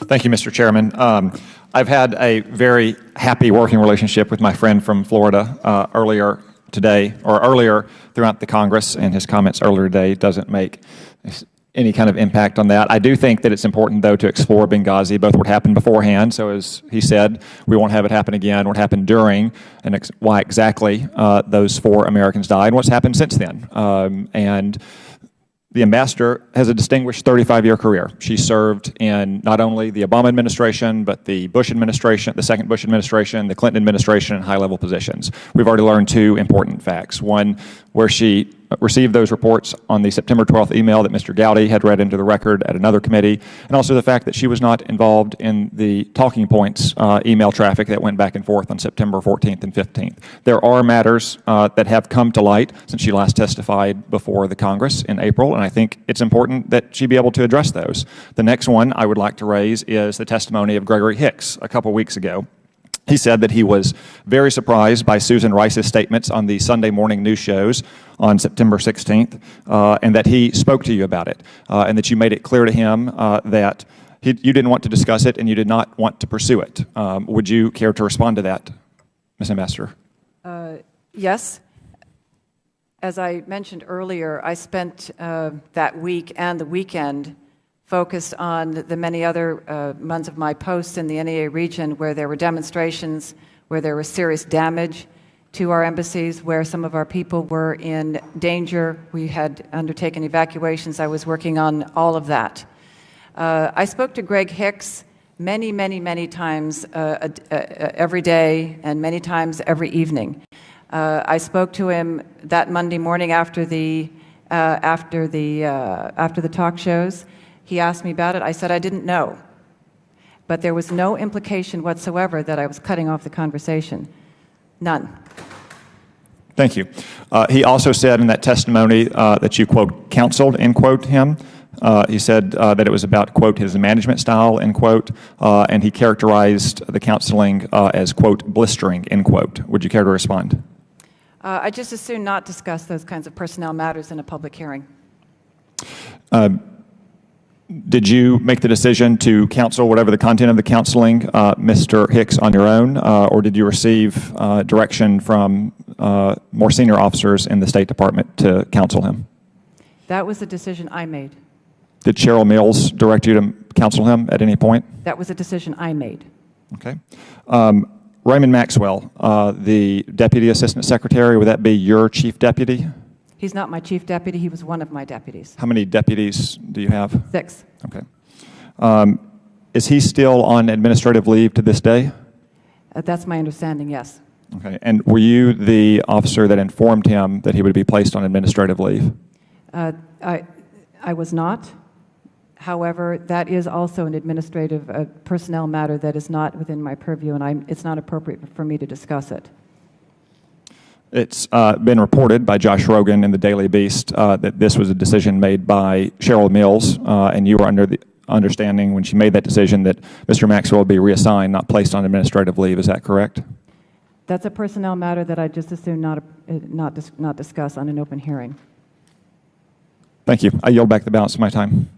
Thank you, Mr. Chairman. I've had a very happy working relationship with my friend from Florida earlier today, or earlier throughout the Congress, and his comments earlier today doesn't make any kind of impact on that. I do think that it's important, though, to explore Benghazi, both what happened beforehand, so as he said, we won't have it happen again, what happened during, and why exactly those 4 Americans died, and what's happened since then. And the ambassador has a distinguished 35-year career. She served in not only the Obama administration, but the Bush administration, the second Bush administration, the Clinton administration, and high-level positions. We've already learned 2 important facts. One, where she received those reports on the September 12th email that Mr. Gowdy had read into the record at another committee, and also the fact that she was not involved in the talking points email traffic that went back and forth on September 14th and 15th. There are matters that have come to light since she last testified before the Congress in April, and I think it's important that she be able to address those. The next one I would like to raise is the testimony of Gregory Hicks a couple weeks ago. He said that he was very surprised by Susan Rice's statements on the Sunday morning news shows on September 16th, and that he spoke to you about it, and that you made it clear to him that you didn't want to discuss it and you did not want to pursue it. Would you care to respond to that, Ms. Ambassador? Yes. As I mentioned earlier, I spent that week and the weekend focused on the many other months of my posts in the NEA region where there were demonstrations, where there was serious damage to our embassies, where some of our people were in danger. We had undertaken evacuations. I was working on all of that. I spoke to Greg Hicks many times every day and many times every evening. I spoke to him that Monday morning after the talk shows. He asked me about it. I said I didn't know. But there was no implication whatsoever that I was cutting off the conversation. None. Thank you. He also said in that testimony that you, quote, counseled, end quote, him. He said that it was about, quote, his management style, end quote, and he characterized the counseling as, quote, blistering, end quote. Would you care to respond? I just as soon not discuss those kinds of personnel matters in a public hearing. Did you make the decision to counsel whatever the content of the counseling, Mr. Hicks, on your own, or did you receive direction from more senior officers in the State Department to counsel him? That was a decision I made. Did Cheryl Mills direct you to counsel him at any point? That was a decision I made. Okay. Raymond Maxwell, the Deputy Assistant Secretary, would that be your chief deputy? He's not my chief deputy. He was one of my deputies. How many deputies do you have? 6. Okay. Is he still on administrative leave to this day? That's my understanding, yes. Okay. And were you the officer that informed him that he would be placed on administrative leave? I was not. However, that is also an administrative personnel matter that is not within my purview, and it's not appropriate for me to discuss it. It's been reported by Josh Rogan in the Daily Beast that this was a decision made by Cheryl Mills, and you were under the understanding when she made that decision that Mr. Maxwell would be reassigned, not placed on administrative leave. Is that correct? That's a personnel matter that I just assume not discuss on an open hearing. Thank you. I yield back the balance of my time.